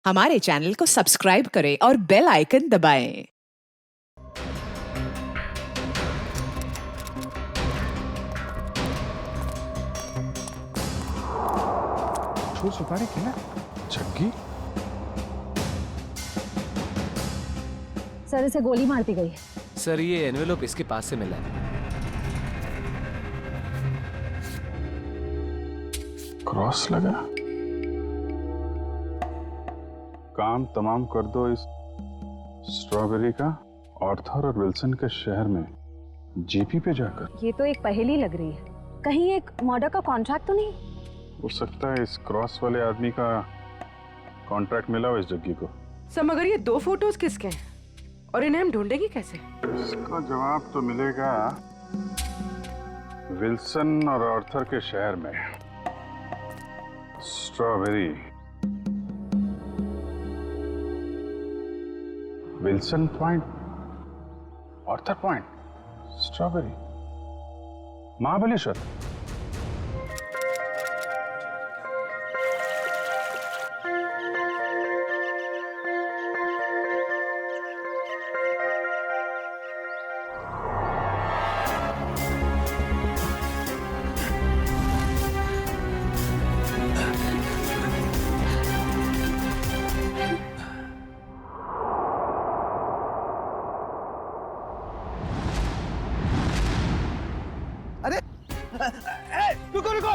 हमारे चैनल को सब्सक्राइब करें और बेल आइकन दबाएं। छू सुपारी क्या जग्गी? सर इसे गोली मार दी गई। सर ये एनवेलप इसके पास से मिला है। क्रॉस लगा। काम तमाम कर दो इस स्ट्रॉबेरी का आर्थर और विल्सन के शहर में जीपी पे जाकर। ये तो एक पहेली लग रही है। कहीं एक मर्डर का कॉन्ट्रैक्ट तो नहीं? हो सकता है इस क्रॉस वाले आदमी का कॉन्ट्रैक्ट मिला हो इस जग्गी को। सर मगर ये दो फोटोज किसके हैं और इन्हें हम ढूंढेंगे कैसे? इसका जवाब तो मिलेगा विल्सन और आर्थर के शहर में। Strawberry, Wilson point, Arthur point, strawberry, Mahabaleshwar. अरे रुको रुको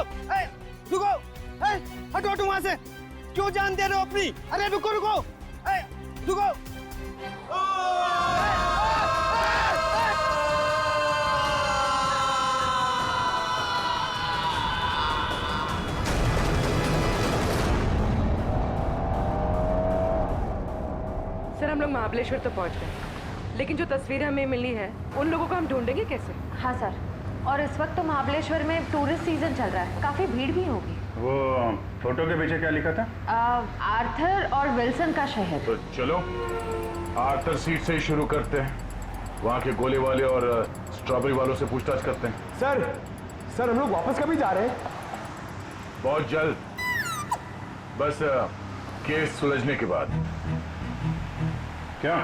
रुको, हटो हटो वहां से। क्यों जान दे रहे हो अपनी? अरे रुको रुको रुको। सर हम लोग महाबलेश्वर तो पहुंच गए, लेकिन जो तस्वीरें हमें मिली है उन लोगों को हम ढूंढेंगे कैसे? हाँ सर, और इस वक्त तो महाबलेश्वर में टूरिस्ट सीजन चल रहा है, काफी भीड़ भी होगी। वो फोटो के पीछे क्या लिखा था? आर्थर और विल्सन का शहर। तो चलो आर्थर सीट से ही शुरू करते हैं। वहाँ के गोले वाले और स्ट्रॉबेरी वालों से पूछताछ करते हैं। सर हम लोग वापस कभी जा रहे हैं? बहुत जल्द, बस केस सुलझने के बाद। क्या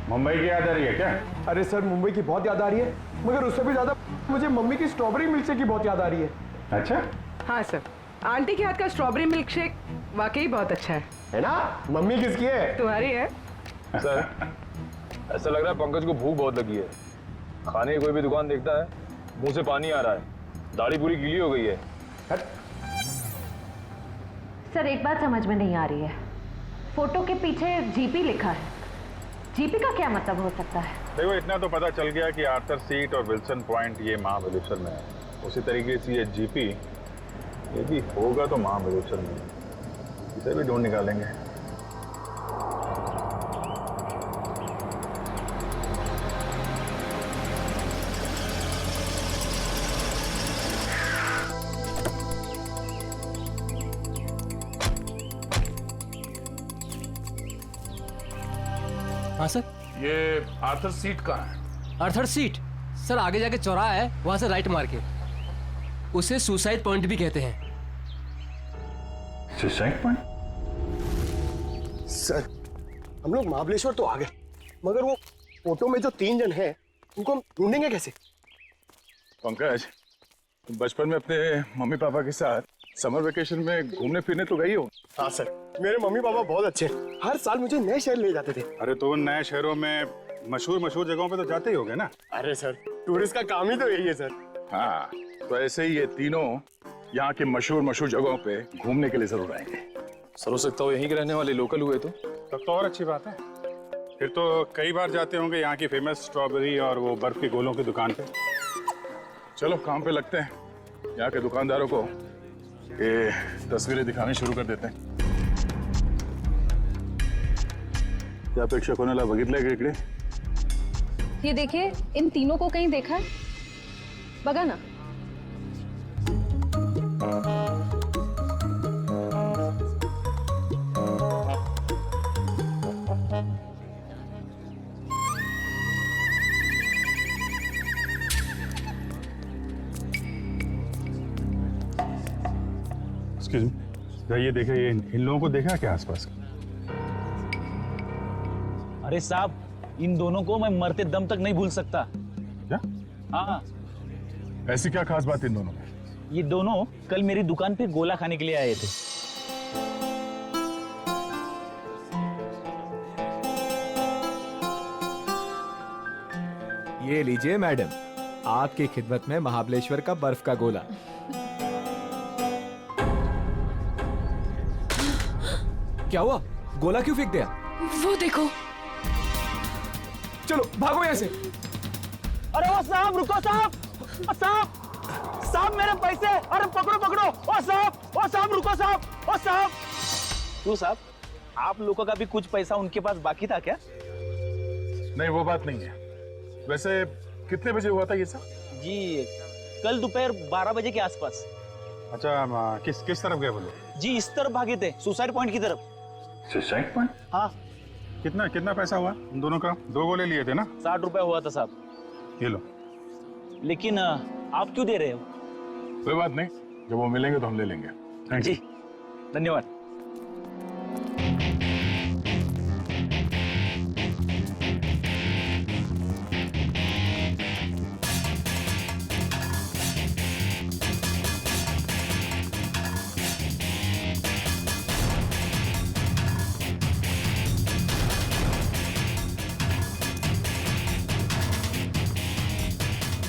मुंबई की याद आ रही है क्या? अरे सर मुंबई की बहुत याद आ रही है, मगर उससे भी ज्यादा मुझे मम्मी की स्ट्रॉबेरी मिल्क की बहुत याद आ रही है। अच्छा, हाँ सर, आंटी के हाथ का स्ट्रॉबेरी मिल्क शेक वाकई बहुत अच्छा है ना? मम्मी किसकी है? तुम्हारी है। सर ऐसा लग रहा है पंकज को भूख बहुत लगी है। खाने की कोई भी दुकान देखता है मुंह से पानी आ रहा है, दाढ़ी पूरी गीली हो गई है। सर एक बात समझ में नहीं आ रही है, फोटो के पीछे जीपी लिखा है। जीपी का क्या मतलब हो सकता है? देखो इतना तो पता चल गया कि आर्थर सीट और विल्सन पॉइंट ये महाबलेश्वर में है। उसी तरीके से ये जीपी ये भी होगा तो महाबलेश्वर में, इसे भी ढूंढ निकालेंगे। हाँ सर। ये आर्थर सीट कहाँ है? आर्थर सीट सर आगे जाके चौराहा है, वहां से राइट मार के। उसे सुसाइड पॉइंट भी कहते हैं। Suicide point? सर हम लोग महाबलेश्वर तो आ गए, मगर वो फोटो में जो 3 जन हैं उनको हम ढूंढेंगे कैसे? पंकज, तुम बचपन में अपने मम्मी पापा के साथ समर वेकेशन में घूमने फिरने तो गई हो? हाँ सर, मेरे मम्मी पापा बहुत अच्छे हैं, हर साल मुझे नए शहर ले जाते थे। अरे तो उन नए शहरों में मशहूर जगहों पे तो जाते ही होगे ना? अरे सर टूरिस्ट का काम ही तो यही है सर। हाँ, तो ऐसे ही ये तीनों यहाँ के मशहूर जगहों पे घूमने के लिए जरूर आएंगे। सर हो सकता हो यहीं के रहने वाले लोकल हुए तो। तब तो और अच्छी बात है। फिर तो कई बार जाते होंगे यहाँ की फेमस स्ट्रॉबेरी और वो बर्फ के गोलों की दुकान पे। चलो काम पे लगते हैं। यहाँ के दुकानदारों को ये तस्वीरें दिखानी शुरू कर देते हैं। त्या प्रेक्षकोला बघितलंय का इकडे? ये देखिए, इन तीनों को कहीं देखा है? बगा ना। एक्सक्यूज मी, ये देखे, ये इन लोगों को देखा क्या आसपास? अरे साहब, इन दोनों को मैं मरते दम तक नहीं भूल सकता। क्या? हाँ, ऐसी क्या खास बात इन दोनों में? ये दोनों कल मेरी दुकान पे गोला खाने के लिए आए थे। ये लीजिए मैडम, आपकी खिदमत में महाबलेश्वर का बर्फ का गोला। क्या हुआ? गोला क्यों फेंक दिया? वो देखो। चलो भागो यहाँ से। अरे वो साहब, रुको साहब, साहब, साहब मेरे पैसे, अरे पकड़ो पकड़ो, ओ साहब रुको साहब, ओ साहब। क्यों साहब, आप लोगों का भी कुछ पैसा उनके पास बाकी था क्या? नहीं, वो बात नहीं है। वैसे कितने बजे हुआ था ये सब? जी कल दोपहर 12 बजे के आसपास। अच्छा, किस तरफ गए वो लोग? जी इस तरफ भागे थे, सुसाइड पॉइंट की तरफ। Suicide point? हाँ। कितना पैसा हुआ उन दोनों का? 2 गोले लिए थे ना? 60 रुपए हुआ था साहब। ये लो। लेकिन आप क्यों दे रहे हो? कोई बात नहीं, जब वो मिलेंगे तो हम ले लेंगे। Thank you. जी धन्यवाद।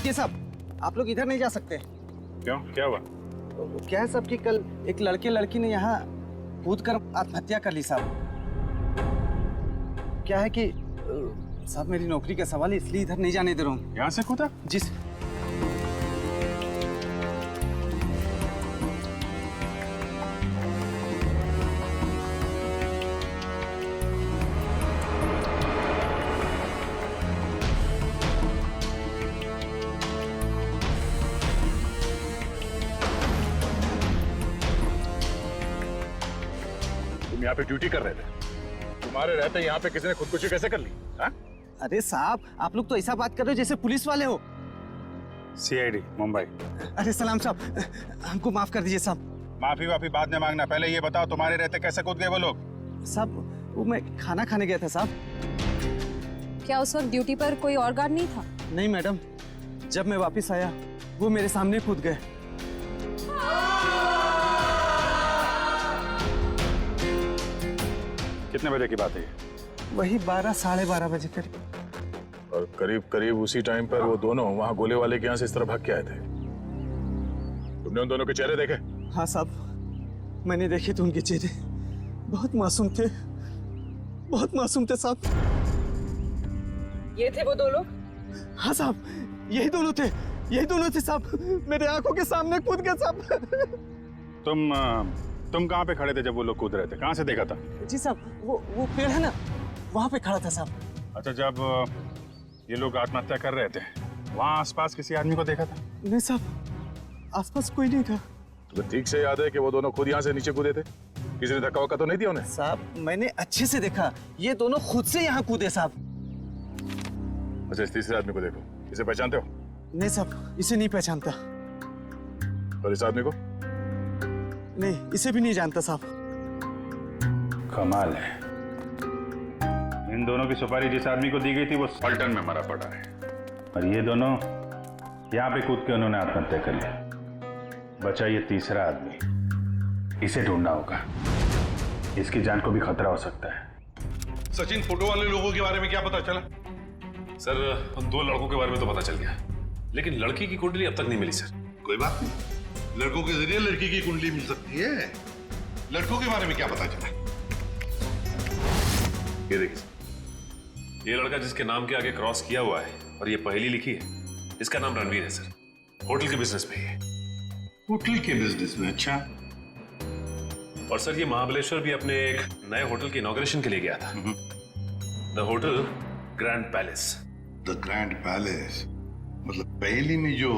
ये सब आप लोग इधर नहीं जा सकते। क्यों, क्या हुआ? क्या है सब कि कल एक लड़की ने यहाँ कूद कर आत्महत्या कर ली साहब। क्या है कि साहब मेरी नौकरी का सवाल है, इसलिए इधर नहीं जाने दे रहा हूँ। यहाँ से कूदा? जी तुम यहाँ पे ड्यूटी कर रहे थे, तुम्हारे रहते यहाँ पे किसी ने खुदकुशी कैसे कर ली? हाँ? अरे साहब, आप लोग तो ऐसा बात कर रहे हो जैसे पुलिस वाले हो। CID मुंबई। अरे सलाम साहब, हमको माफ कर दीजिए साहब। माफी बाद में मांगना, पहले ये बताओ तुम्हारे रहते कैसे कूद गए वो लोग? साहब वो मैं खाना खाने गया था साहब। क्या उस वक्त ड्यूटी पर कोई और गार्ड नहीं था? नहीं मैडम, जब मैं वापस आया वो मेरे सामने कूद गए। कितने बजे की बात है ये? वही 12 साढ़े 12 बजे करीब। और करीब उसी टाइम पर वो दोनों वहाँ गोले वाले के यहाँ से इस तरह भाग के आए थे। तुमने उन दोनों के चेहरे देखे? हाँ साहब, मैंने देखे तो उनके चेहरे बहुत मासूम थे, बहुत मासूम थे साहब। ये थे वो दो लोग? हाँ साहब, यही दोनों थे साहब, मेरे आंखों के सामने कूद गए साहब। तुम कहाँ पे खड़े थे जब वो लोग कूद रहे थे? कहाँ से देखा था? जी साहब, वो पेड़ है ना, वहाँ पे खड़ा था साहब। अच्छा, जब ये लोग आत्महत्या कर रहे थे वहाँ आसपास किसी आदमी को देखा था? नहीं साहब, आसपास कोई नहीं था। तो ठीक से याद है कि वो दोनों खुद यहाँ से नीचे कूदे थे? किसी ने धक्का वक्का तो नहीं दिया उन्हें? साहब मैंने अच्छे से देखा, ये दोनों खुद से यहाँ कूदे साहब। अच्छा, इस तीसरे आदमी को देखो, इसे पहचानते हो? नहीं साहब, इसे नहीं पहचानता। और इस आदमी को? नहीं, इसे भी नहीं जानता साहब। कमाल है, इन दोनों की सुपारी जिस आदमी को दी गई थी वो पलटन में मरा पड़ा है, और ये दोनों यहाँ पे कूद के उन्होंने आत्महत्या कर ली। बचा ये तीसरा आदमी, इसे ढूंढना होगा, इसकी जान को भी खतरा हो सकता है। सचिन, फोटो वाले लोगों के बारे में क्या पता चला? सर, उन 2 लड़कों के बारे में तो पता चल गया, लेकिन लड़की की कुंडली अब तक नहीं मिली सर। कोई बात नहीं, लड़कों के जरिए लड़की की कुंडली मिल सकती है। लड़कों के बारे में क्या पता चला? ये देखिए, ये लड़का जिसके नाम के आगे क्रॉस किया हुआ है और ये पहेली लिखी है, इसका नाम रणवीर है सर। होटल के बिजनेस में है। होटल के बिजनेस में? अच्छा। और सर, ये महाबलेश्वर भी अपने एक नए होटल की इनॉग्रेशन के लिए गया था, the hotel grand palace. The grand palace मतलब पहेली में जो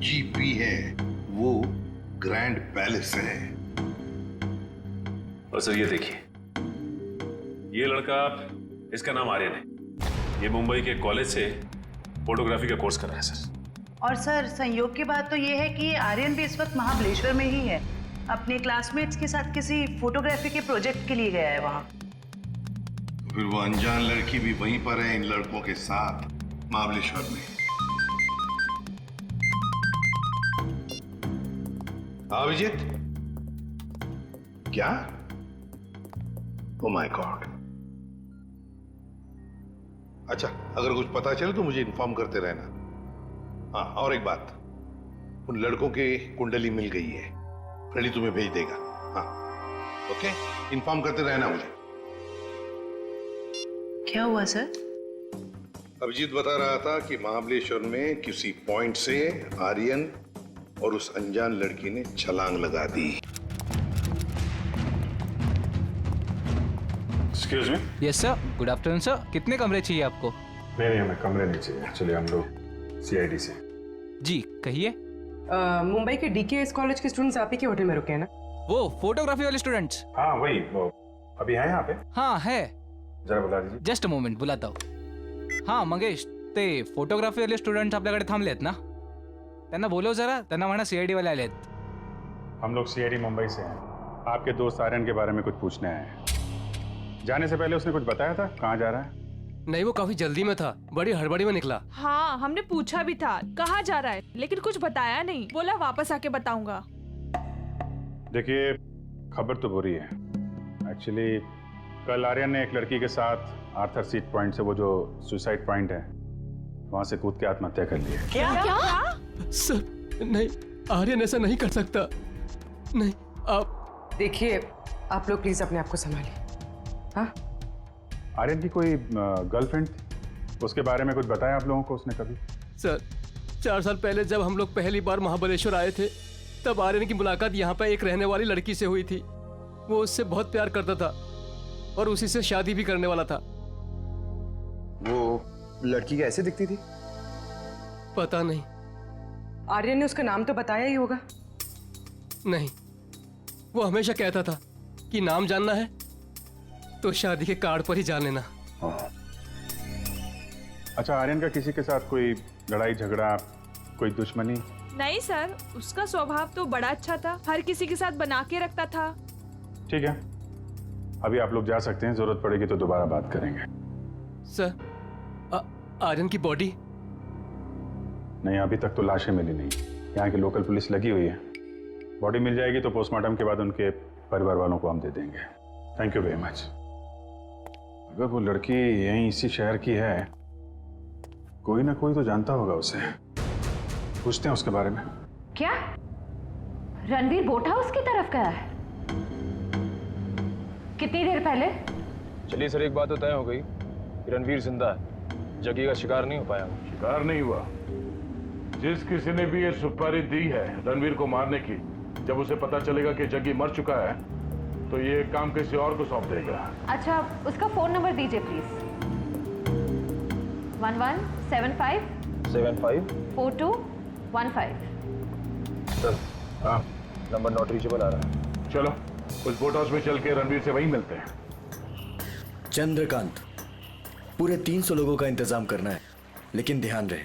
GP है वो ग्रैंड पैलेस है। और सर ये देखिए, ये लड़का, इसका नाम आर्यन है। ये मुंबई के कॉलेज से फोटोग्राफी का कोर्स कर रहा है सर। और सर, संयोग की बात तो ये है कि आर्यन भी इस वक्त महाबलेश्वर में ही है, अपने क्लासमेट्स के साथ किसी फोटोग्राफी के प्रोजेक्ट के लिए गया है वहाँ। फिर वो अनजान लड़की भी वहीं पर है इन लड़कों के साथ महाबलेश्वर में। अभिजीत, क्या? Oh my God. अच्छा, अगर कुछ पता चले तो मुझे इन्फॉर्म करते रहना। हाँ, और एक बात, उन लड़कों की कुंडली मिल गई है, फ्रेडी तुम्हें भेज देगा। हाँ, ओके, इन्फॉर्म करते रहना मुझे। क्या हुआ सर? अभिजीत बता रहा था कि महाबलेश्वर में किसी पॉइंट से आर्यन और उस अनजान लड़की ने छलांग लगा दी। Excuse me. Yes sir, good afternoon sir. कितने कमरे चाहिए आपको? नहीं, हमें कमरे नहीं चाहिए। एक्चुअली हम लोग सीआईडी से। जी कहिए। मुंबई के डीकेएस कॉलेज के स्टूडेंट्स आप ही के होटल में रुके हैं ना? वो फोटोग्राफी वाले स्टूडेंट्स? हाँ वही, वो अभी है यहाँ पे? हाँ है। जरा बता दीजिए। जस्ट अ मोमेंट, बुलाता हूँ। हां मंगेश, ते फोटोग्राफी वाले स्टुडंट आपल्याकडे थांबलेत ना? त्यांना बोलव जरा, त्यांना म्हणा सीआईडी वाले आलेत। हम लोग सीआईडी मुंबई से हैं। आपके दोस्त आर्यन के बारे में कुछ पूछने आए हैं। जाने से पहले उसने कुछ बताया था कहाँ जा रहा है? नहीं, वो काफी जल्दी में था, बड़ी हड़बड़ी में निकला। हाँ, हमने पूछा भी था कहाँ जा रहा है, लेकिन कुछ बताया नहीं। बोला वापस आके बताऊंगा। देखिए, खबर तो बुरी है। एक्चुअली कल आर्यन ने एक लड़की के साथ आर्थर सीट पॉइंट से, वो जो सुसाइड पॉइंट है, वहां से कूद के आत्महत्या कर ली है। क्या? सर नहीं, आर्यन ऐसा नहीं कर सकता। नहीं, आप देखिए, आप लोग प्लीज अपने आप को संभालिए। हाँ, आर्यन की कोई गर्लफ्रेंड थी, उसके बारे में कुछ बताया आप लोगों को उसने कभी? सर 4 साल पहले जब हम लोग पहली बार महाबलेश्वर आए थे, तब आर्यन की मुलाकात यहाँ पर एक रहने वाली लड़की से हुई थी। वो उससे बहुत प्यार करता था और उसी से शादी भी करने वाला था। वो लड़की कैसे दिखती थी? पता नहीं। आर्यन ने उसका नाम तो बताया ही होगा। नहीं, वो हमेशा कहता था कि नाम जानना है तो शादी के कार्ड पर ही जान लेना। अच्छा, आर्यन का किसी के साथ कोई लड़ाई झगड़ा, कोई दुश्मनी? नहीं सर, उसका स्वभाव तो बड़ा अच्छा था, हर किसी के साथ बना के रखता था। ठीक है, अभी आप लोग जा सकते हैं, जरूरत पड़ेगी तो दोबारा बात करेंगे। सर, आर्यन की बॉडी? नहीं, अभी तक तो लाशें मिली नहीं। यहाँ की लोकल पुलिस लगी हुई है। बॉडी मिल जाएगी तो पोस्टमार्टम के बाद उनके परिवार वालों को हम दे देंगे। Thank you very much. अगर वो लड़की यहीं इसी शहर की है, कोई ना कोई तो जानता होगा उसे। पूछते हैं उसके बारे में। क्या रणवीर बोट हाउस की तरफ गया है? कितनी देर पहले? चलिए सर, एक बात तो तय हो गई कि रणवीर जिंदा है, जग्गी का शिकार नहीं हो पाया। शिकार नहीं हुआ। जिस किसी ने भी ये सुपारी दी है रणवीर को मारने की, जब उसे पता चलेगा कि जग्गी मर चुका है तो ये काम किसी और को सौंप देगा। अच्छा, उसका फोन नंबर दीजिए प्लीज। 1175 4215। सर, हाँ, नंबर नॉट रीचेबल आ रहा है। चलो उस बोट हाउस में चल के रणवीर से वहीं मिलते हैं। चंद्रकांत, पूरे 300 लोगों का इंतजाम करना है, लेकिन ध्यान रहे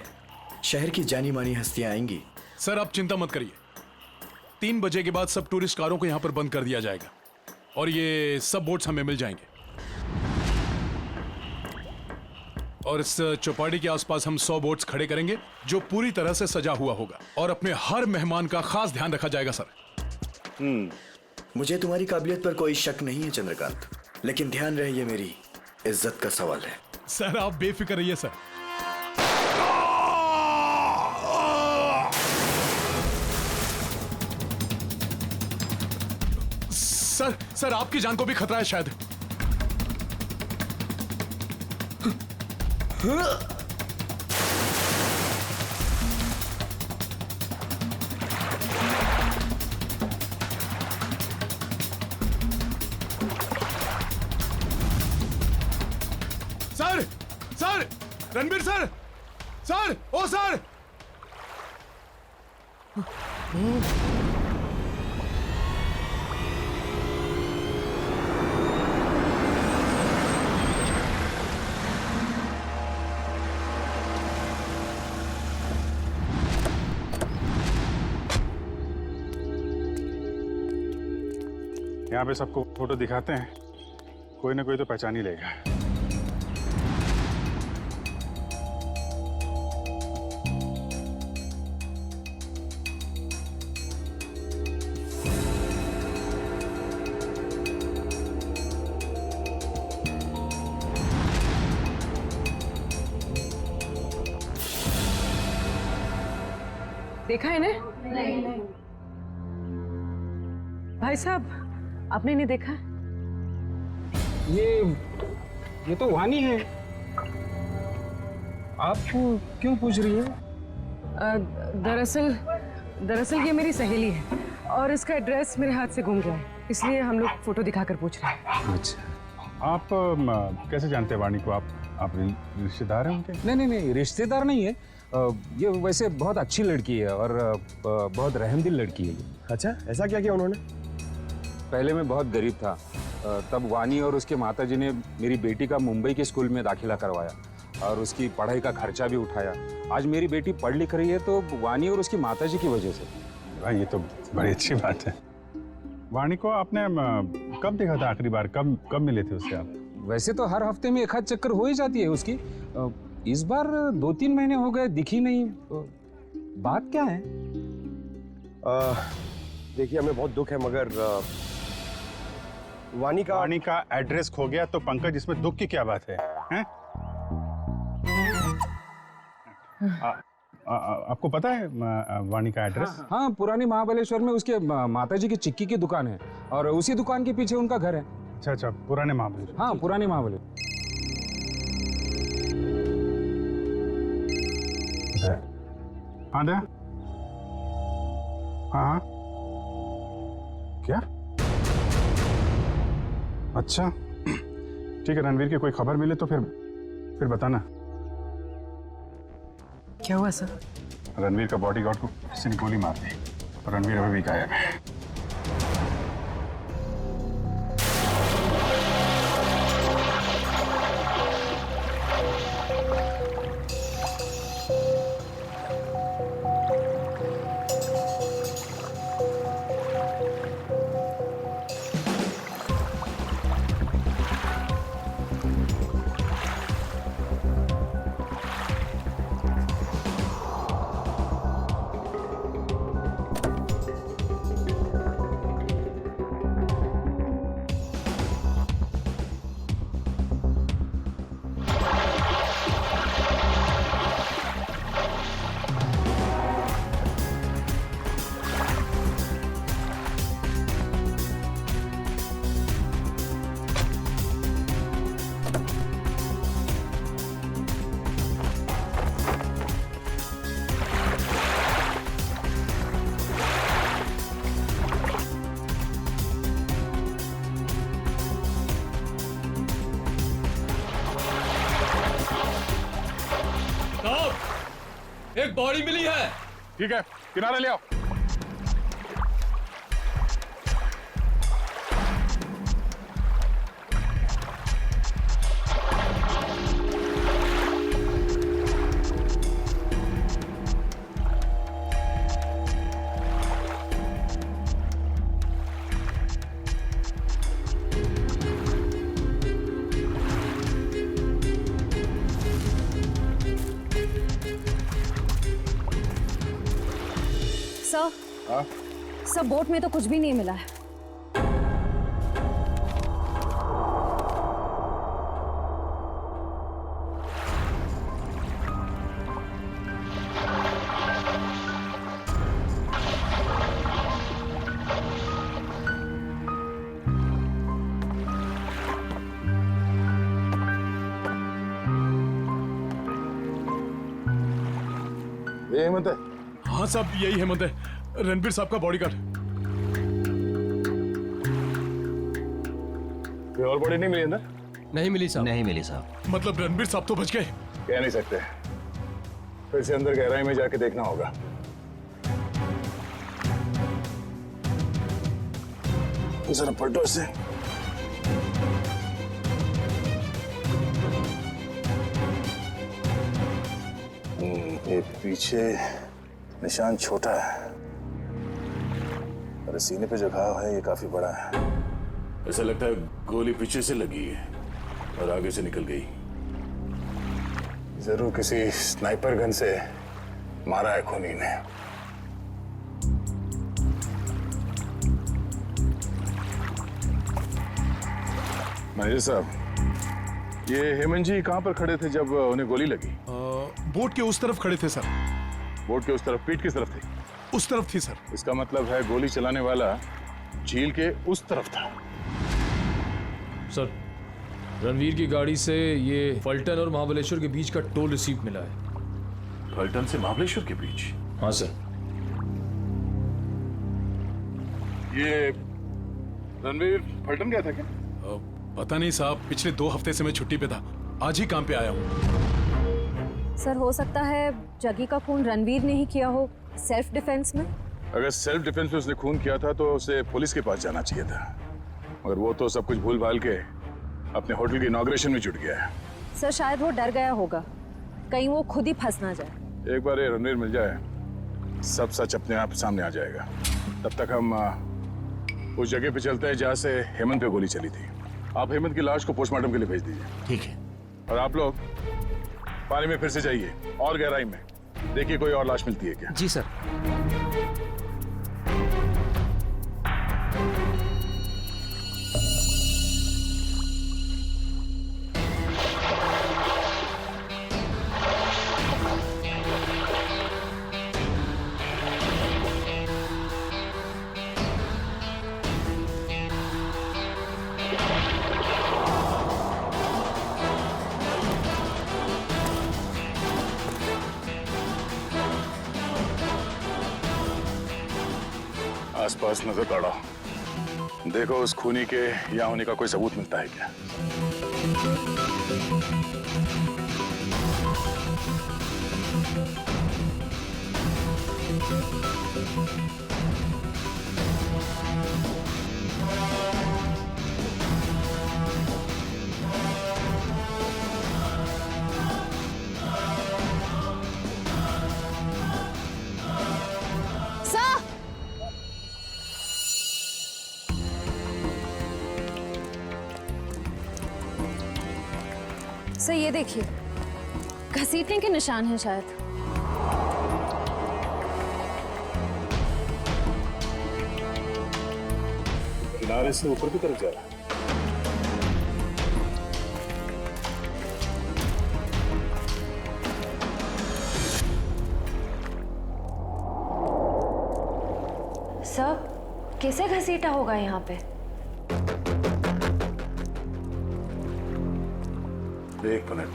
शहर की जानी मानी हस्तियां आएंगी। सर आप चिंता मत करिए, 3 बजे के बाद सब टूरिस्ट कारों को यहाँ पर बंद कर दिया जाएगा और ये सब बोट्स हमें मिल जाएंगे। और इस चौपाटी के आसपास हम 100 बोट्स खड़े करेंगे जो पूरी तरह से सजा हुआ होगा और अपने हर मेहमान का खास ध्यान रखा जाएगा। सर मुझे तुम्हारी काबिलियत पर कोई शक नहीं है चंद्रकांत, लेकिन ध्यान रहे ये मेरी इज्जत का सवाल है। सर आप बेफिक्र रहिए सर। सर आपकी जान को भी खतरा है शायद। सर रणबीर सर, ओ सर। यहाँ पे सबको फोटो दिखाते हैं, कोई ना कोई तो पहचान ही लेगा। देखा है ना? भाई साहब, आपने नहीं देखा? ये तो वानी है। आप क्यों पूछ रही है? दरअसल ये मेरी सहेली है और इसका एड्रेस मेरे हाथ से गुम गया है, इसलिए हम लोग फोटो दिखाकर पूछ रहे हैं। अच्छा, आप कैसे जानते हैं वाणी को? आप रिश्तेदार हैं उनके? नहीं, रिश्तेदार नहीं है। ये वैसे बहुत अच्छी लड़की है और बहुत रहमदिल लड़की है। अच्छा, ऐसा क्या किया उन्होंने? पहले मैं बहुत गरीब था, तब वानी और उसके माताजी ने मेरी बेटी का मुंबई के स्कूल में दाखिला करवाया और उसकी पढ़ाई का खर्चा भी उठाया। आज मेरी बेटी पढ़ लिख रही है तो वानी और उसकी माताजी की वजह से। भाई, ये तो बड़ी अच्छी बात है। वाणी को आपने कब देखा था आखिरी बार? कब मिले थे उससे आप? वैसे तो हर हफ्ते में एक आध चक्कर हो ही जाती है उसकी। इस बार 2-3 महीने हो गए, दिखी नहीं। बात क्या है? देखिए, हमें बहुत दुख है, मगर वाणी का एड्रेस खो गया तो पंकज, इसमें दुख की क्या बात है? हैं? आपको पता है वाणी का एड्रेस? हाँ, पुरानी महाबलेश्वर में उसके माताजी की चिक्की की दुकान है और उसी दुकान के पीछे उनका घर है। अच्छा, पुराने महाबलेश्वर। हाँ, पुराने महाबलेश्वर। हाँ दया, हाँ क्या? अच्छा, ठीक है। रणवीर की कोई खबर मिले तो फिर बताना। क्या हुआ सर? रणवीर का बॉडीगार्ड को किसी ने गोली मार दी और रणवीर अभी भी गायब है। एक बॉडी मिली है। ठीक है, किनारे ले आओ। सर, बोट में तो कुछ भी नहीं मिला है। ये हेमंत है? हाँ साहब, यही हेमंत है, रणबीर साहब का बॉडीगार्ड। कोई और बॉडी नहीं मिली अंदर? नहीं मिली साहब। नहीं मिली साहब। मतलब रणबीर साहब तो बच गए? कह नहीं सकते, फिर से अंदर गहराई में जाके देखना होगा। जरा पलटो इसे। ये पीछे निशान छोटा है और सीने पे जो घाव है ये काफी बड़ा है। ऐसा लगता है गोली पीछे से लगी है और आगे से निकल गई। जरूर किसी स्नाइपर गन से मारा है खूनी ने। मैनेजर साहब, ये हेमंत जी कहाँ पर खड़े थे जब उन्हें गोली लगी? बोट के उस तरफ खड़े थे सर। बोट के उस तरफ? पीठ किस तरफ थी? उस तरफ थी सर। इसका मतलब है गोली चलाने वाला झील के उस तरफ था। सर, रणवीर की गाड़ी से ये फलटन और महाबलेश्वर के बीच का टोल रिसीप्ट मिला है। फलटन से महाबलेश्वर के बीच? हाँ सर। ये रणवीर फलटन गया था क्या? पता नहीं साहब, पिछले 2 हफ्ते से मैं छुट्टी पे था, आज ही काम पे आया हूँ। सर हो सकता है जगी का खून रणवीर ने ही किया हो, सेल्फ डिफेंस में। अगर सेल्फ डिफेंस में उसने खून किया था तो उसे पुलिस के पास जाना चाहिए था, मगर वो तो सब कुछ भूल भाल के अपने होटल की इनॉग्रेशन में जुट गया है। सर शायद वो डर गया होगा, कहीं वो खुद ही फंस ना जाए। एक बार ये रणवीर मिल जाए, सब सच अपने आप सामने आ जाएगा। तब तक हम उस जगह पे चलते हैं जहाँ से हेमंत पे गोली चली थी। आप हेमंत की लाश को पोस्टमार्टम के लिए भेज दीजिए। ठीक है। और आप लोग पानी में फिर से जाइए और गहराई में, देखिए कोई और लाश मिलती है क्या। जी सर। आसपास नजर दौड़ाओ, देखो उस खूनी के यहाँ होने का कोई सबूत मिलता है क्या। सर ये देखिए, घसीटने के निशान हैं शायद। किनारे से ऊपर की तरफ जा रहा है। सर कैसे घसीटा होगा यहाँ पे? एक मिनट,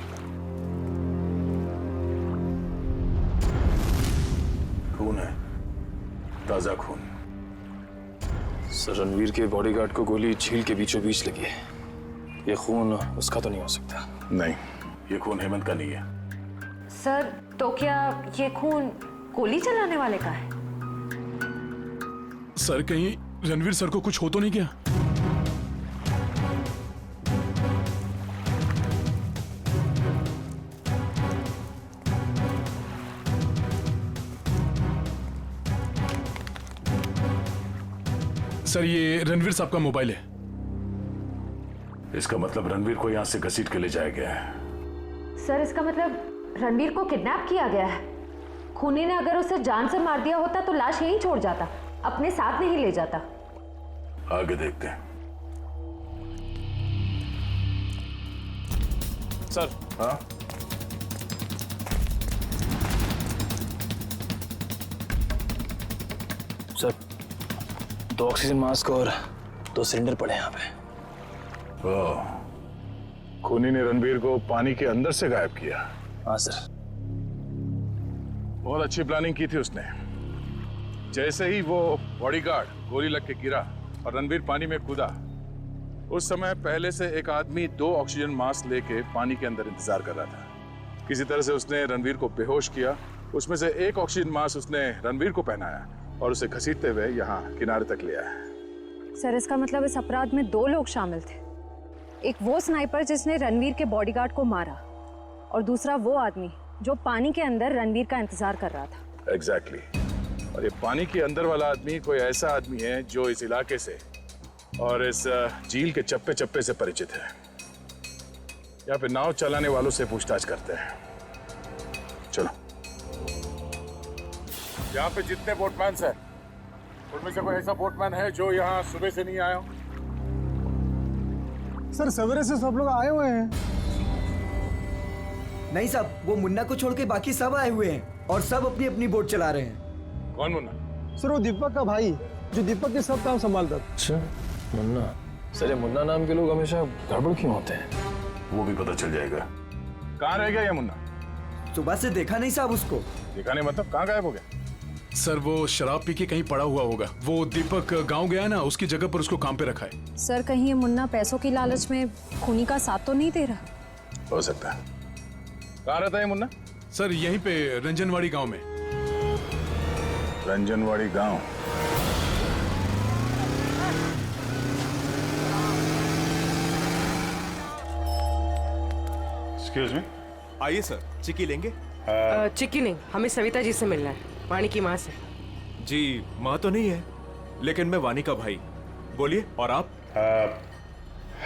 खून है, ताजा खून। सर रणवीर के बॉडीगार्ड को गोली झील के बीचों बीच लगी है। ये खून उसका तो नहीं हो सकता। नहीं, ये खून हेमंत का नहीं है। सर तो क्या ये खून गोली चलाने वाले का है? सर कहीं रणवीर सर को कुछ हो तो नहीं गया? सर ये रणवीर साहब का मोबाइल है। इसका मतलब रणवीर को यहां से घसीट के ले जाया गया है। सर इसका मतलब रणवीर को किडनैप किया गया है। खूनी ने अगर उसे जान से मार दिया होता तो लाश यहीं छोड़ जाता, अपने साथ नहीं ले जाता। आगे देखते हैं। सर। हाँ? सर 2 ऑक्सीजन मास्क और 2 सिलेंडर पड़े यहाँ पे। ओह, खूनी ने रणवीर को पानी के अंदर से गायब किया। हाँ सर। बहुत अच्छी प्लानिंग की थी उसने। जैसे ही वो बॉडीगार्ड गोली लग के गिरा और रणवीर पानी में कूदा, उस समय पहले से एक आदमी 2 ऑक्सीजन मास्क लेके पानी के अंदर इंतजार कर रहा था। किसी तरह से उसने रणवीर को बेहोश किया। उसमें से एक ऑक्सीजन मास्क उसने रणवीर को पहनाया और उसे घसीटते हुए यहाँ किनारे तक ले आया। सर इसका मतलब इस अपराध में 2 लोग शामिल थे। एक वो स्नाइपर जिसने रणवीर के बॉडीगार्ड को मारा और दूसरा वो आदमी जो पानी के अंदर रणवीर का इंतजार कर रहा था। एग्जैक्टली। और ये पानी के अंदर वाला आदमी कोई ऐसा आदमी है जो इस इलाके से और इस झील के चप्पे चप्पे से परिचित है। यहाँ पे नाव चलाने वालों से पूछताछ करते हैं। चलो। यहाँ पे जितने बोटमैन हैं, उनमें से कोई ऐसा बोटमैन है जो यहाँ सुबह से नहीं आया हो? सर सवेरे से सब लोग आए हुए हैं। नहीं साहब, वो मुन्ना को छोड़ के बाकी सब आए हुए हैं और सब अपनी अपनी बोट चला रहे हैं। कौन मुन्ना? सर वो दीपक का भाई जो दीपक के सब काम संभालता था। अच्छा मुन्ना। सर ये मुन्ना नाम के लोग हमेशा गड़बड़ क्यों होते हैं? वो भी पता चल जाएगा। कहाँ रह गया ये मुन्ना? सुबह से देखा नहीं साहब उसको। देखा नहीं मतलब कहाँ गायब हो गया? सर वो शराब पी के कहीं पड़ा हुआ होगा। वो दीपक गांव गया ना, उसकी जगह पर उसको काम पे रखा है। सर कहीं ये मुन्ना पैसों की लालच में खूनी का साथ तो नहीं दे रहा? हो सकता है। कहाँ रहता है मुन्ना? सर यहीं पे रंजनवाड़ी गांव में। रंजनवाड़ी गांव? Excuse me. आइए सर, चिक्की लेंगे? चिक्की नहीं, हमें सविता जी से मिलना है, वाणी की माँ से। जी माँ तो नहीं है, लेकिन मैं वाणी का भाई। बोलिए। और आप?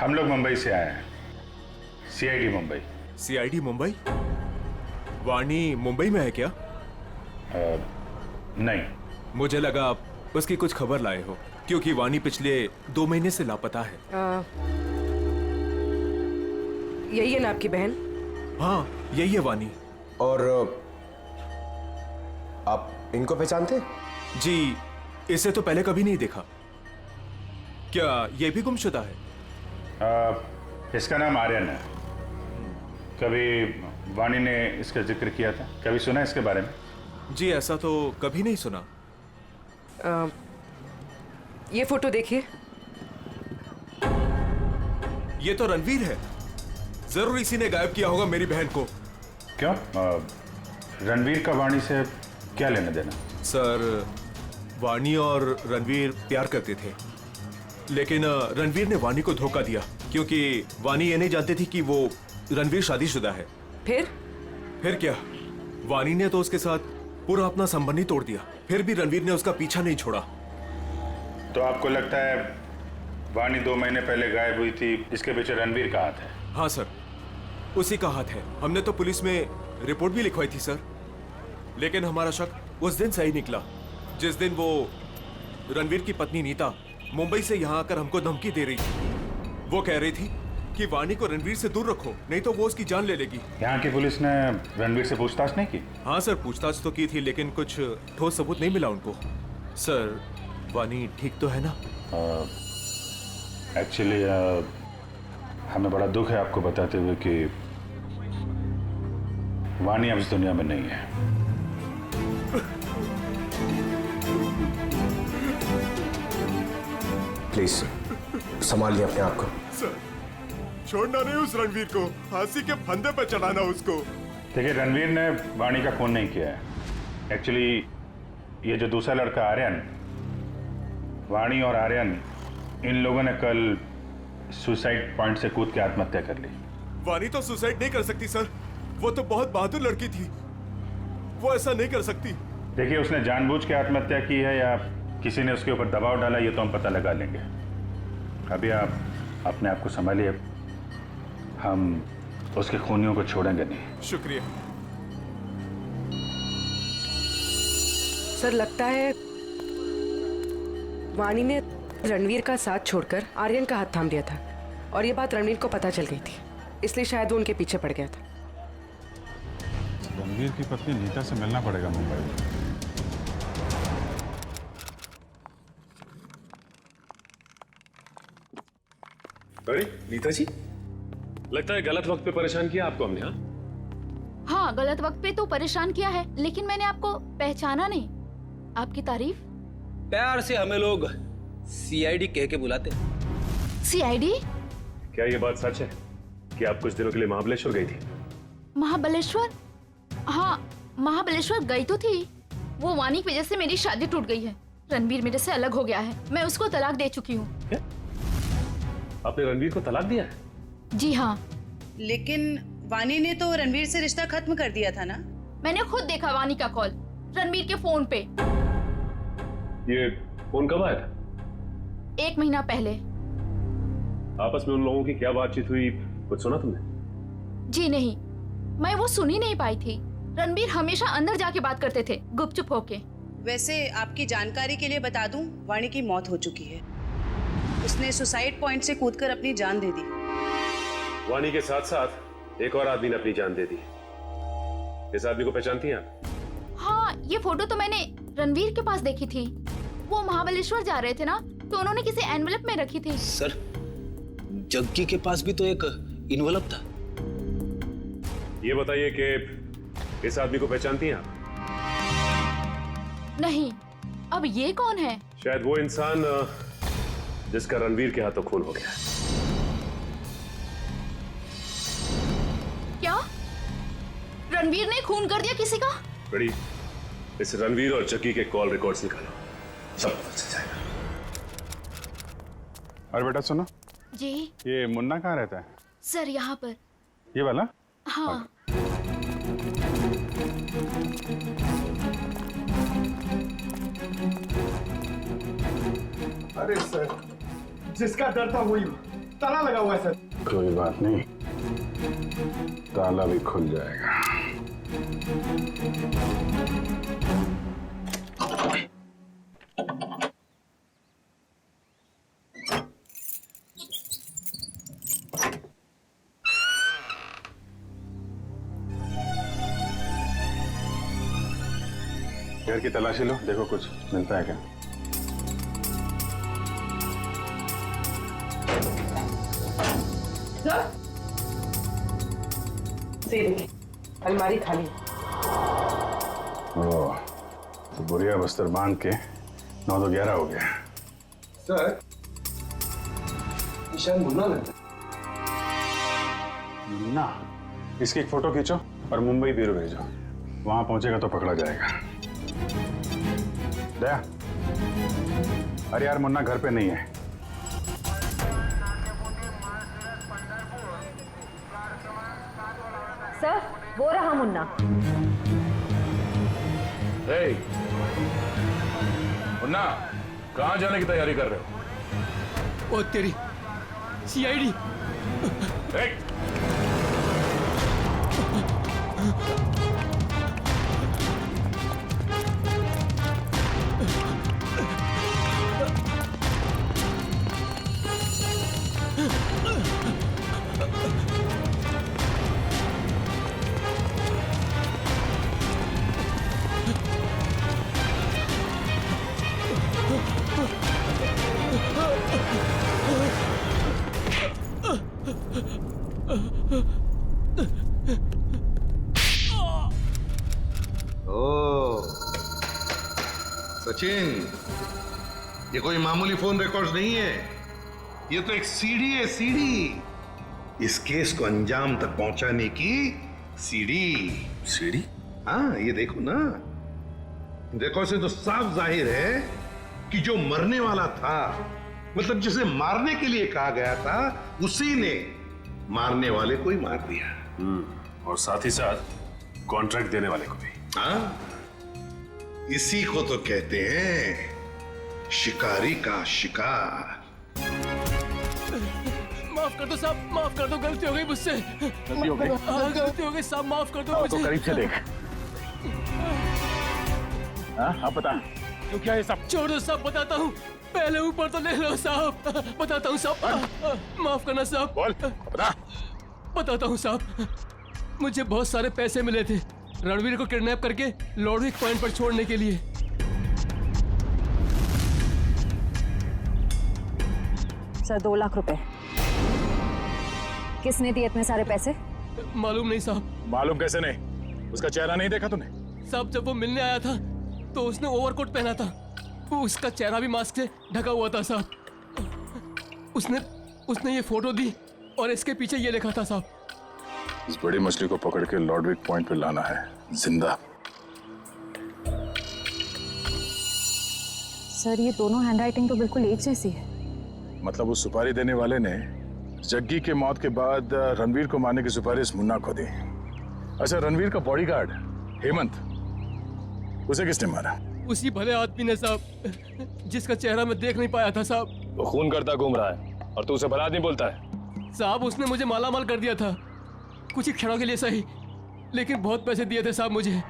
हम लोग मुंबई से आए हैं, सीआईडी मुंबई। सीआईडी मुंबई? वाणी मुंबई में है क्या? नहीं। मुझे लगा आप उसकी कुछ खबर लाए हो, क्योंकि वाणी पिछले 2 महीने से लापता है। यही है ना आपकी बहन? हाँ यही है वाणी। और आप इनको पहचानते? जी इसे तो पहले कभी नहीं देखा। क्या ये भी गुमशुदा है? इसका नाम आर्यन है। कभी वाणी ने इसका जिक्र किया था? कभी सुना इसके बारे में? जी ऐसा तो कभी नहीं सुना। ये फोटो देखिए। ये तो रणवीर है। जरूर इसी ने गायब किया होगा मेरी बहन को। क्यों? रणवीर का वाणी से क्या लेना देना? सर वाणी और रणवीर प्यार करते थे, लेकिन रणवीर ने वाणी को धोखा दिया, क्योंकि वाणी ये नहीं जानती थी कि वो रणवीर शादीशुदा है। फिर क्या, वाणी ने तो उसके साथ पूरा अपना संबंध ही तोड़ दिया। फिर भी रणवीर ने उसका पीछा नहीं छोड़ा। तो आपको लगता है वाणी 2 महीने पहले गायब हुई थी, इसके पीछे रणवीर का हाथ है? हाँ सर, उसी का हाथ है। हमने तो पुलिस में रिपोर्ट भी लिखवाई थी सर, लेकिन हमारा शक उस दिन सही निकला जिस दिन वो रणवीर की पत्नी नीता मुंबई से यहाँ आकर हमको धमकी दे रही थी। वो कह रही थी कि वाणी को रणवीर से दूर रखो, नहीं तो वो उसकी जान ले लेगी। यहाँ की पुलिस ने रणवीर से पूछताछ नहीं की? हाँ सर, पूछताछ तो की थी, लेकिन कुछ ठोस सबूत नहीं मिला उनको। सर वाणी ठीक तो है ना? एक्चुअली हमें बड़ा दुख है आपको बताते हुए कि वाणी अब इस दुनिया में नहीं है। प्लीज संभालिए अपने आप को। सर छोड़ना नहीं उस रणवीर को, फांसी के फंदे पर चढ़ाना उसको। देखिए रणवीर ने वाणी का खून नहीं किया है। एक्चुअली ये जो दूसरा लड़का आर्यन, वाणी और आर्यन इन लोगों ने कल सुसाइड पॉइंट से कूद के आत्महत्या कर ली। वाणी तो सुसाइड नहीं कर सकती सर, वो तो बहुत बहादुर लड़की थी, वो ऐसा नहीं कर सकती। देखिए उसने जानबूझ के आत्महत्या की है या किसी ने उसके ऊपर दबाव डाला, ये तो हम पता लगा लेंगे। अभी आप अपने आप को संभालिए, हम उसके खूनियों को छोड़ेंगे नहीं। शुक्रिया सर। लगता है वाणी ने रणवीर का साथ छोड़कर आर्यन का हाथ थाम लिया था, और ये बात रणवीर को पता चल गई थी, इसलिए शायद वो उनके पीछे पड़ गया था। रणवीर की पत्नी नीता से मिलना पड़ेगा मुंबई में। अरे नीता जी, लगता है गलत वक्त पे परेशान किया आपको हमने। हाँ गलत वक्त पे तो परेशान किया है, लेकिन मैंने आपको पहचाना नहीं। आपकी तारीफ? प्यार से हमें लोग सीआईडी कह के बुलाते। सीआईडी? क्या ये बात सच है कि आप कुछ दिनों के लिए महाबलेश्वर गई थी? महाबलेश्वर? हाँ महाबलेश्वर गई तो थी। वो वाणी की वजह से मेरी शादी टूट गई है। रणवीर मेरे से अलग हो गया है, मैं उसको तलाक दे चुकी हूँ। आपने रणवीर को तलाक दिया है? जी हाँ। लेकिन वाणी ने तो रणवीर से रिश्ता खत्म कर दिया था ना? मैंने खुद देखा वाणी का कॉल रणवीर के फोन पे। ये फोन कब आया था? 1 महीना पहले। आपस में उन लोगों की क्या बातचीत हुई, कुछ सुना तुमने? जी नहीं, मैं वो सुन ही नहीं पाई थी। रणवीर हमेशा अंदर जाके बात करते थे, गुपचुप होके। वैसे आपकी जानकारी के लिए बता दूं, वाणी की मौत हो चुकी है। उसने सुसाइड पॉइंट से कूदकर अपनी जान दे दी। वाणी के साथ साथ एक और आदमी ने अपनी जान दे दी। इस आदमी को पहचानती हैं आप? हाँ ये फोटो तो मैंने रणवीर के पास देखी थी। वो महाबलेश्वर जा रहे थे ना, तो उन्होंने किसी एनवेलप में रखी थी। सर, जग्गी के पास भी तो एक इन्वेलप था। ये बताइए कि इस आदमी को पहचानती हैं आप? नहीं। अब ये कौन है? शायद वो इंसान जिसका रणवीर के हाथों खून हो गया। क्या रणवीर ने खून कर दिया किसी का? बड़ी, इस रणवीर और जग्गी के कॉल रिकॉर्ड्स निकालो, सब पता चल जाएगा। और बेटा सुनो, जी ये मुन्ना कहाँ रहता है? सर यहाँ पर। ये वाला? हाँ। अरे सर, जिसका डर था वही ताला लगा हुआ है सर। कोई बात नहीं, ताला भी खुल जाएगा। घर की तलाशी लो, देखो कुछ मिलता है क्या। अलमारी खाली। ओह, तो बुढ़िया बस्तर बांध के 9 तो 11 हो गया। सर, शायद मुन्ना लगता है। मुन्ना? इसकी एक फोटो खींचो और मुंबई ब्यूरो भेजो, वहां पहुंचेगा तो पकड़ा जाएगा। दया, अरे यार मुन्ना घर पे नहीं है। सर, वो रहा मुन्ना। मुन्ना, कहाँ जाने की तैयारी कर रहे हो? ओ तेरी सीआईडी। सचिन, ये कोई मामूली फोन रिकॉर्ड्स नहीं है, ये तो एक सीढ़ी है, सीढ़ी। इस केस को अंजाम तक पहुंचाने की सीढ़ी। सीढ़ी? हाँ, ये देखो ना, रिकॉर्ड से तो साफ जाहिर है कि जो मरने वाला था, मतलब जिसे मारने के लिए कहा गया था, उसी ने मारने वाले को ही मार दिया। और साथ ही साथ कॉन्ट्रैक्ट देने वाले को भी। हाँ, इसी को तो कहते हैं शिकारी का शिकार। माफ कर दो साहब, माफ कर दो, गलती हो गई मुझसे। गलती हो गई? हाँ, गलती हो गई साहब, माफ कर दो मुझे। तो करीब से देख। हाँ, आप बता, क्यों क्या है सब? छोड़ दो साहब, बताता हूँ। पहले ऊपर तो ले लो साहब, बताता हूँ साहब। माफ करना साहब। बोल, बता। बताता हूँ साहब, मुझे बहुत सारे पैसे मिले थे रणवीर को किडनैप करके लॉर्डविक पॉइंट पर छोड़ने के लिए। सर 2 लाख रुपए। किसने दिए इतने सारे पैसे? मालूम नहीं साहब। मालूम कैसे नहीं? उसका चेहरा नहीं देखा तूने? साहब जब वो मिलने आया था तो उसने ओवरकोट पहना था, वो उसका चेहरा भी मास्क से ढका हुआ था साहब। उसने ये फोटो दी और इसके पीछे ये लिखा था साहब, इस बड़ी मछली को पकड़ के लॉर्डविक पॉइंट पे लाना है जिंदा। सर ये दोनों हैंडराइटिंग तो बिल्कुल एक जैसी है। मतलब उस सुपारी देने वाले ने जग्गी के मौत के बाद रणवीर को मारने की सुपारी मुन्ना को दी। अच्छा, रणवीर का बॉडीगार्ड हेमंत, उसे किसने मारा? उसी भले आदमी ने साहब, जिसका चेहरा मैं देख नहीं पाया था साहब। वो खून करता घूम रहा है और तू उसे भला आदमी बोलता है? साहब उसने मुझे मालामाल कर दिया था, कुछ ही क्षणों के लिए सही, लेकिन बहुत पैसे दिए थे साहब मुझे।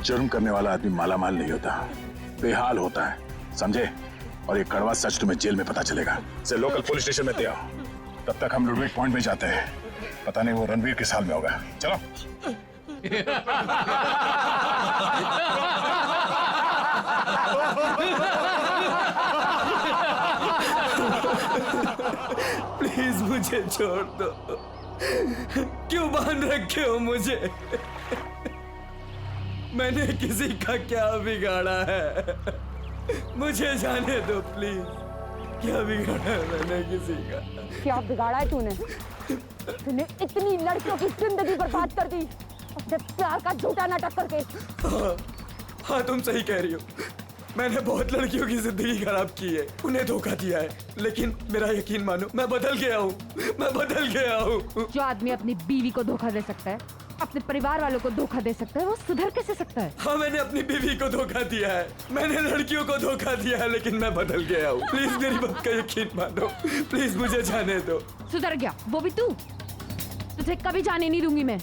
जुर्म करने वाला आदमी मालामाल नहीं होता, बेहाल होता है, समझे? और ये कड़वा सच तुम्हें जेल में पता चलेगा। इसे लोकल पुलिस स्टेशन में दे आओ, तब तक हम लॉर्डविक पॉइंट में जाते हैं। पता नहीं वो रणवीर किस हाल में होगा। चलो। प्लीज मुझे छोड़ दो। क्यों बांध रखे हो मुझे? मैंने किसी का क्या बिगाड़ा है? मुझे जाने दो प्लीज। क्या बिगाड़ा है मैंने किसी का? क्या बिगाड़ा है तूने? तूने इतनी लड़कियों की जिंदगी बर्बाद कर दी अपने प्यार का झूठा नाटक करके। हाँ तुम सही कह रही हो। मैंने बहुत लड़कियों की जिंदगी खराब की है, उन्हें धोखा दिया है, लेकिन मेरा यकीन मानो मैं बदल गया हूँ। मैं बदल गया हूँ। जो आदमी अपनी बीवी को धोखा दे सकता है, अपने परिवार वालों को धोखा दे सकता है, वो सुधर कैसे सकता है? हाँ मैंने अपनी बीवी को धोखा दिया है, मैंने लड़कियों को धोखा दिया है, लेकिन मैं बदल गया हूँ। प्लीज मेरी बात का यकीन मानो, प्लीज मुझे जाने दो। सुधर गया वो भी तू? तुझे कभी जाने नहीं दूंगी मैं।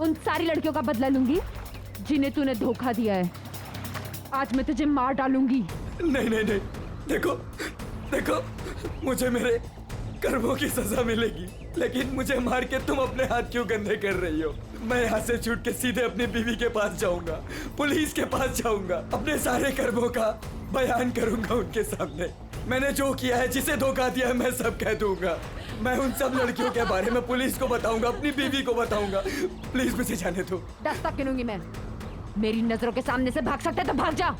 उन सारी लड़कियों का बदला लूंगी जिन्हें तूने धोखा दिया है। आज मैं तुझे मार डालूंगी। नहीं नहीं नहीं, देखो देखो, मुझे मेरे कर्मों की सजा मिलेगी, लेकिन मुझे मार के तुम अपने हाथ क्यों गंदे कर रही हो? मैं यहाँ से छूट के सीधे अपनी बीवी के पास जाऊंगा, पुलिस के पास जाऊंगा, अपने सारे कर्मों का बयान करूंगा उनके सामने। मैंने जो किया है, जिसे धोखा दिया है, मैं सब कह दूंगा। मैं उन सब लड़कियों के बारे में पुलिस को बताऊंगा, अपनी बीवी को बताऊंगा। प्लीज मुझे जाने दो। दस्तक गिनूंगी मैं। मेरी नजरों के सामने से भाग सकते तो भाग जा।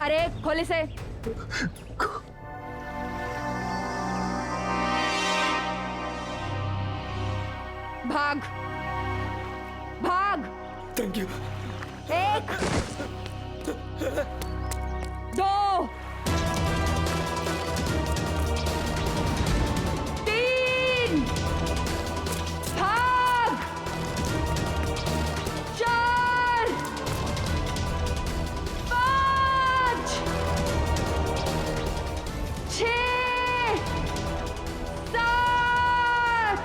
अरे खोले से। भाग भाग। Thank you. 1 2 3 भाग। 4 5 6 7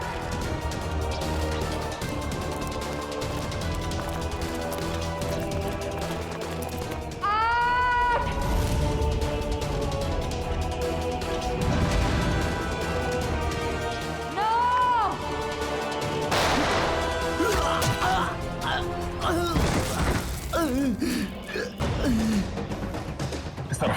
इस तरह।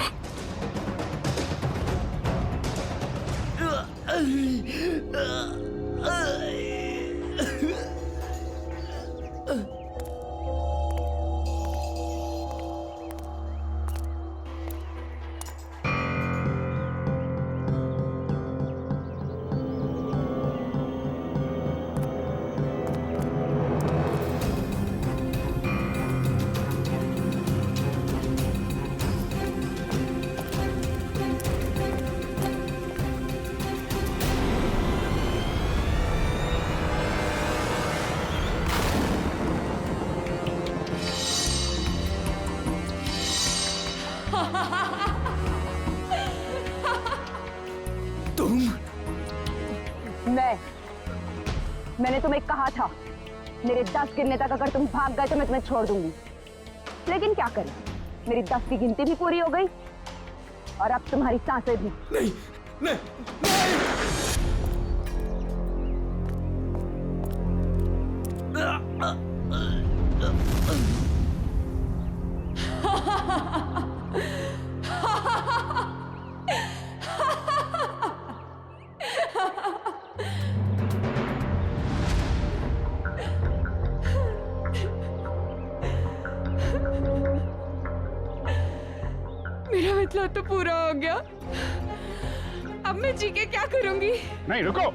मैंने तुम्हें कहा था मेरे 10 गिनने तक अगर तुम भाग गए तो मैं तुम्हें छोड़ दूंगी, लेकिन क्या करें, मेरी 10 की गिनती भी पूरी हो गई और अब तुम्हारी सांसें भी। नहीं नहीं मेरा मतलब तो पूरा हो गया। अब मैं जी के क्या करूंगी? नहीं रुको।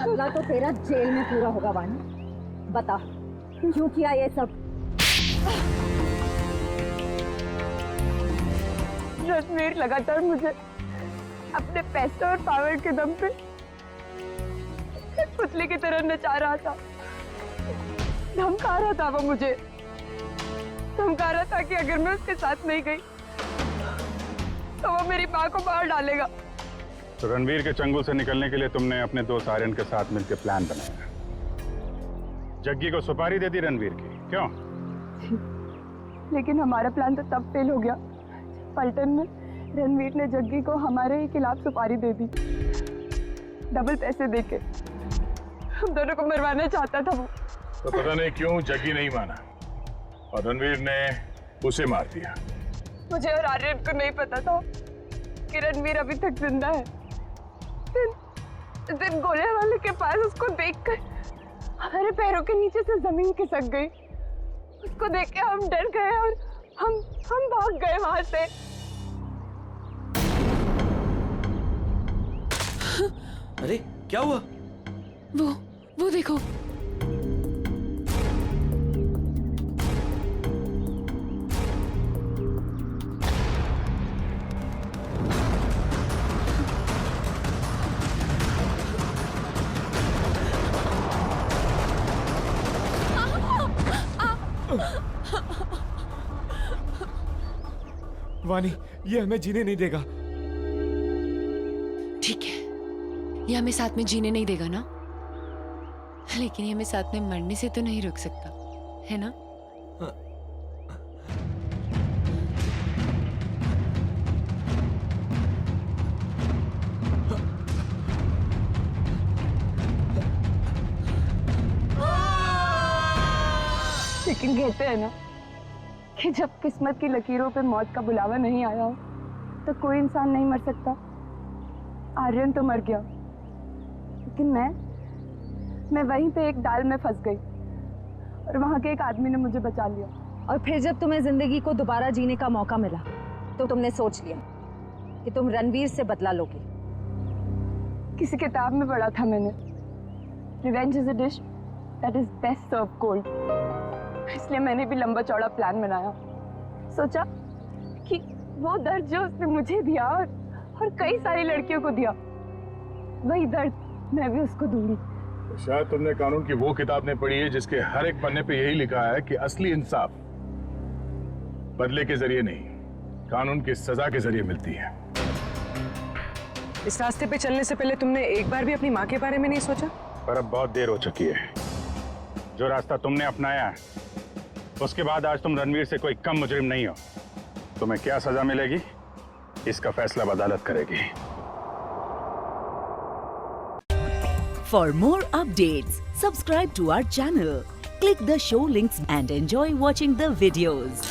पूरा तो तेरा जेल में पूरा होगा वानी। बता क्यों किया ये सब? रणवीर लगातार मुझे अपने पैसे और पावर के दम पे पुतले की तरह नचा रहा था। धमका रहा था वो मुझे, धमका रहा था कि अगर मैं उसके साथ नहीं गई तो वो मेरी माँ को मार डालेगा। तो रणवीर के चंगुल से निकलने के लिए तुमने अपने दोस्त आर्यन के साथ मिलकर प्लान बनाया। जग्गी को सुपारी दे दी रणवीर की, क्यों? लेकिन हमारा प्लान तो तब फेल हो गया पलटन में रणवीर ने जग्गी को हमारे ही खिलाफ सुपारी दे दी, डबल पैसे देके। हम दोनों को मरवाना चाहता था वो। तो पता नहीं क्यों जग्गी नहीं माना और रणवीर ने उसे मार दिया। मुझे और आर्यन को नहीं पता था कि रणवीर अभी तक जिंदा है। दिन गोले वाले के पास उसको देखकर हमारे पैरों के नीचे से जमीन खिसक गई। उसको देख के हम डर गए और हम भाग गए वहां से। अरे क्या हुआ? वो देखो। वानी, ये हमें जीने नहीं देगा। ठीक है, ये हमें साथ में जीने नहीं देगा ना, लेकिन ये हमें साथ में मरने से तो नहीं रोक सकता, है ना? लेकिन कहते हैं ना कि जब किस्मत की लकीरों पे मौत का बुलावा नहीं आया हो तो कोई इंसान नहीं मर सकता। आर्यन तो मर गया, लेकिन मैं वहीं पे एक डाल में फंस गई और वहां के एक आदमी ने मुझे बचा लिया। और फिर जब तुम्हें जिंदगी को दोबारा जीने का मौका मिला तो तुमने सोच लिया कि तुम रणवीर से बदला लोगे। किसी किताब में पढ़ा था मैंने, revenge is a dish that is best serve cold. इसलिए मैंने भी लंबा चौड़ा प्लान बनाया। सोचा कि वो दर्द जो उसने मुझे दिया और कई सारी लड़कियों को दिया, वही दर्द मैं भी उसको दूंगी। तो शायद तुमने कानून की वो किताब नहीं पढ़ी है जिसके हर एक पन्ने पे यही लिखा है कि असली इंसाफ बदले के जरिए नहीं, कानून की सजा के जरिए मिलती है। इस रास्ते पे चलने से पहले तुमने एक बार भी अपनी माँ के बारे में नहीं सोचा? पर अब बहुत देर हो चुकी है। जो रास्ता तुमने अपनाया है, उसके बाद आज तुम रणवीर से कोई कम मुजरिम नहीं हो। तुम्हें क्या सजा मिलेगी, इसका फैसला अदालत करेगी। For more updates, subscribe to our channel, click the show links and enjoy watching the videos.